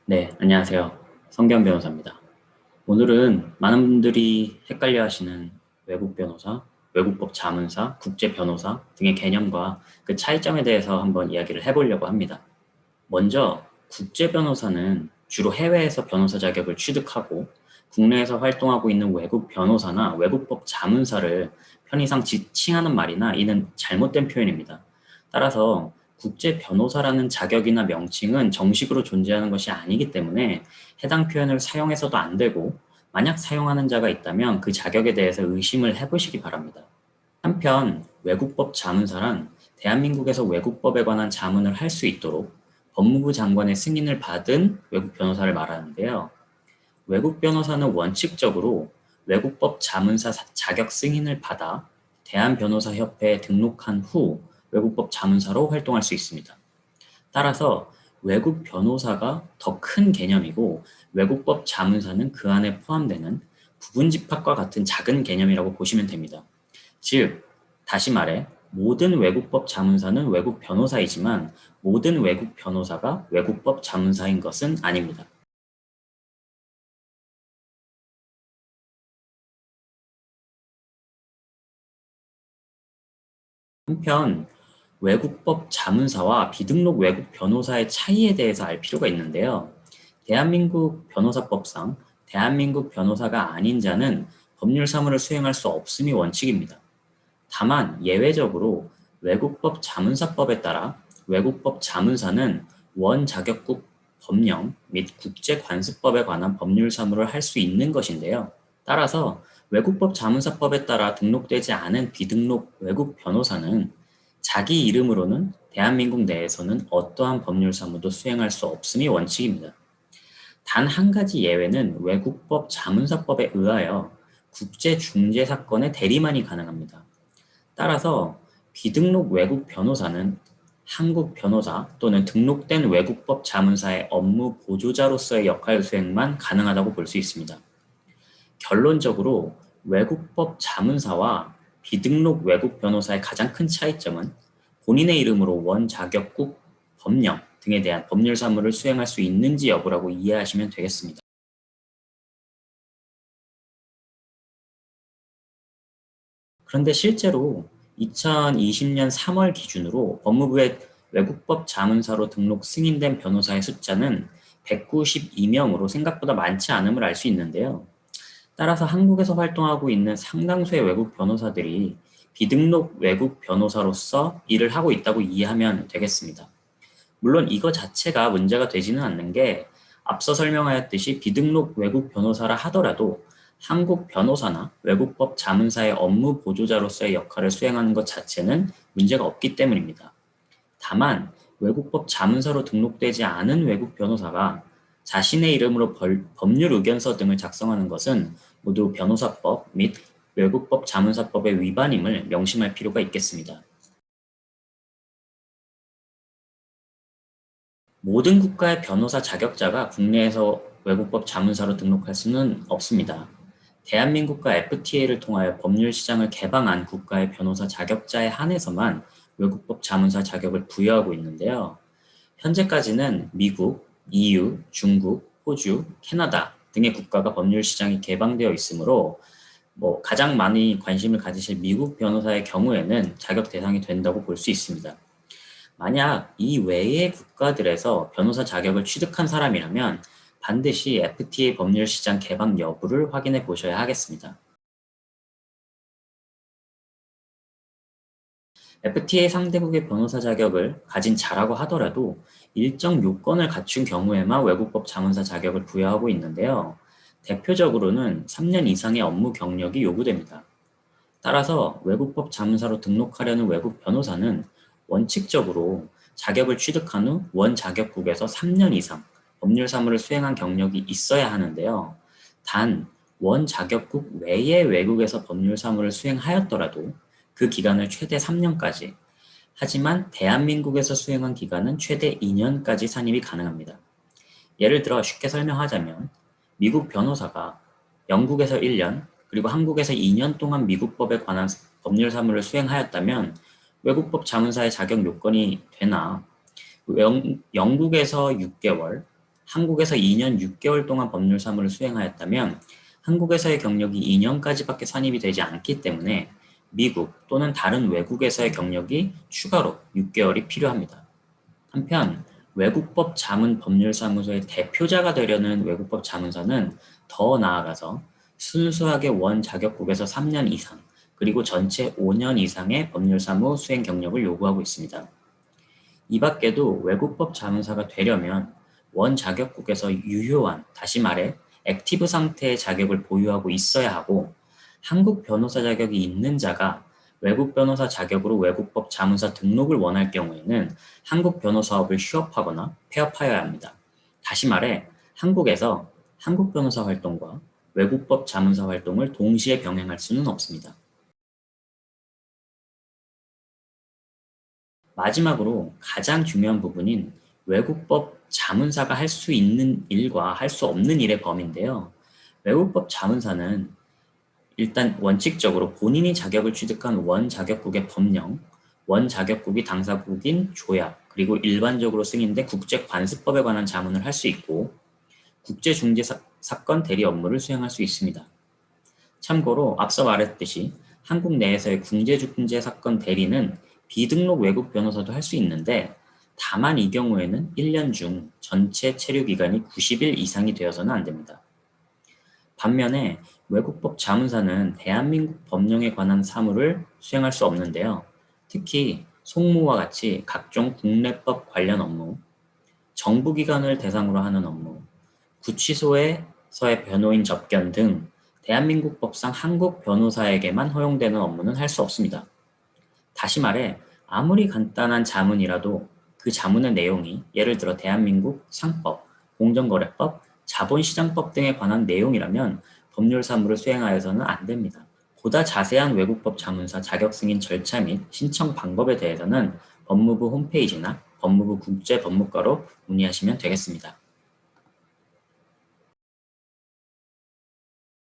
네, 안녕하세요. 성경 변호사입니다. 오늘은 많은 분들이 헷갈려 하시는 외국 변호사, 외국법 자문사, 국제 변호사 등의 개념과 그 차이점에 대해서 한번 이야기를 해보려고 합니다. 먼저 국제 변호사는 주로 해외에서 변호사 자격을 취득하고 국내에서 활동하고 있는 외국 변호사나 외국법 자문사를 편의상 지칭하는 말이나 이는 잘못된 표현입니다. 따라서 국제 변호사라는 자격이나 명칭은 정식으로 존재하는 것이 아니기 때문에 해당 표현을 사용해서도 안 되고, 만약 사용하는 자가 있다면 그 자격에 대해서 의심을 해보시기 바랍니다. 한편 외국법 자문사란 대한민국에서 외국법에 관한 자문을 할 수 있도록 법무부 장관의 승인을 받은 외국 변호사를 말하는데요. 외국 변호사는 원칙적으로 외국법 자문사 자격 승인을 받아 대한변호사협회에 등록한 후 외국법 자문사로 활동할 수 있습니다. 따라서 외국 변호사가 더 큰 개념이고, 외국법 자문사는 그 안에 포함되는 부분 집합과 같은 작은 개념이라고 보시면 됩니다. 즉, 다시 말해 모든 외국법 자문사는 외국 변호사이지만 모든 외국 변호사가 외국법 자문사인 것은 아닙니다. 한편 외국법 자문사와 비등록 외국 변호사의 차이에 대해서 알 필요가 있는데요. 대한민국 변호사법상 대한민국 변호사가 아닌 자는 법률 사무를 수행할 수 없음이 원칙입니다. 다만 예외적으로 외국법 자문사법에 따라 외국법 자문사는 원자격국 법령 및 국제관습법에 관한 법률 사무를 할 수 있는 것인데요. 따라서 외국법 자문사법에 따라 등록되지 않은 비등록 외국 변호사는 자기 이름으로는 대한민국 내에서는 어떠한 법률 사무도 수행할 수 없음이 원칙입니다. 단 한 가지 예외는 외국법 자문사법에 의하여 국제중재사건의 대리만이 가능합니다. 따라서 비등록 외국 변호사는 한국 변호사 또는 등록된 외국법 자문사의 업무 보조자로서의 역할 수행만 가능하다고 볼 수 있습니다. 결론적으로 외국법 자문사와 비등록 외국 변호사의 가장 큰 차이점은 본인의 이름으로 원자격국 법령 등에 대한 법률 사무를 수행할 수 있는지 여부라고 이해하시면 되겠습니다. 그런데 실제로 2020년 3월 기준으로 법무부의 외국법 자문사로 등록 승인된 변호사의 숫자는 192명으로 생각보다 많지 않음을 알 수 있는데요. 따라서 한국에서 활동하고 있는 상당수의 외국 변호사들이 비등록 외국 변호사로서 일을 하고 있다고 이해하면 되겠습니다. 물론 이거 자체가 문제가 되지는 않는 게, 앞서 설명하였듯이 비등록 외국 변호사라 하더라도 한국 변호사나 외국법 자문사의 업무 보조자로서의 역할을 수행하는 것 자체는 문제가 없기 때문입니다. 다만 외국법 자문사로 등록되지 않은 외국 변호사가 자신의 이름으로 법률 의견서 등을 작성하는 것은 모두 변호사법 및 외국법 자문사법의 위반임을 명심할 필요가 있겠습니다. 모든 국가의 변호사 자격자가 국내에서 외국법 자문사로 등록할 수는 없습니다. 대한민국과 FTA를 통하여 법률 시장을 개방한 국가의 변호사 자격자에 한해서만 외국법 자문사 자격을 부여하고 있는데요. 현재까지는 미국, EU, 중국, 호주, 캐나다 등의 국가가 법률 시장이 개방되어 있으므로 가장 많이 관심을 가지실 미국 변호사의 경우에는 자격 대상이 된다고 볼 수 있습니다. 만약 이 외의 국가들에서 변호사 자격을 취득한 사람이라면 반드시 FTA 법률 시장 개방 여부를 확인해 보셔야 하겠습니다. FTA 상대국의 변호사 자격을 가진 자라고 하더라도 일정 요건을 갖춘 경우에만 외국법 자문사 자격을 부여하고 있는데요. 대표적으로는 3년 이상의 업무 경력이 요구됩니다. 따라서 외국법 자문사로 등록하려는 외국 변호사는 원칙적으로 자격을 취득한 후 원자격국에서 3년 이상 법률 사무를 수행한 경력이 있어야 하는데요. 단 원자격국 외의 외국에서 법률 사무를 수행하였더라도 그 기간을 최대 3년까지, 하지만 대한민국에서 수행한 기간은 최대 2년까지 산입이 가능합니다. 예를 들어 쉽게 설명하자면 미국 변호사가 영국에서 1년, 그리고 한국에서 2년 동안 미국법에 관한 법률 사무를 수행하였다면 외국법 자문사의 자격 요건이 되나 영국에서 6개월, 한국에서 2년 6개월 동안 법률 사무를 수행하였다면 한국에서의 경력이 2년까지밖에 산입이 되지 않기 때문에 미국 또는 다른 외국에서의 경력이 추가로 6개월이 필요합니다. 한편 외국법 자문 법률사무소의 대표자가 되려는 외국법 자문사는 더 나아가서 순수하게 원 자격국에서 3년 이상 그리고 전체 5년 이상의 법률사무 수행 경력을 요구하고 있습니다. 이 밖에도 외국법 자문사가 되려면 원 자격국에서 유효한, 다시 말해 액티브 상태의 자격을 보유하고 있어야 하고 한국 변호사 자격이 있는 자가 외국 변호사 자격으로 외국법 자문사 등록을 원할 경우에는 한국 변호사업을 휴업하거나 폐업하여야 합니다. 다시 말해 한국에서 한국 변호사 활동과 외국법 자문사 활동을 동시에 병행할 수는 없습니다. 마지막으로 가장 중요한 부분인 외국법 자문사가 할 수 있는 일과 할 수 없는 일의 범위인데요. 외국법 자문사는 일단 원칙적으로 본인이 자격을 취득한 원 자격국의 법령, 원 자격국이 당사국인 조약, 그리고 일반적으로 승인된 국제관습법에 관한 자문을 할 수 있고 국제중재사건 대리 업무를 수행할 수 있습니다. 참고로 앞서 말했듯이 한국 내에서의 국제중재사건 대리는 비등록 외국 변호사도 할 수 있는데 다만 이 경우에는 1년 중 전체 체류 기간이 90일 이상이 되어서는 안 됩니다. 반면에 외국법 자문사는 대한민국 법령에 관한 사무를 수행할 수 없는데요. 특히 송무와 같이 각종 국내법 관련 업무, 정부기관을 대상으로 하는 업무, 구치소에서의 변호인 접견 등 대한민국 법상 한국 변호사에게만 허용되는 업무는 할 수 없습니다. 다시 말해 아무리 간단한 자문이라도 그 자문의 내용이 예를 들어 대한민국 상법, 공정거래법, 자본시장법 등에 관한 내용이라면 법률 사무를 수행하여서는 안 됩니다. 보다 자세한 외국법 자문사 자격 승인 절차 및 신청 방법에 대해서는 법무부 홈페이지나 법무부 국제법무과로 문의하시면 되겠습니다.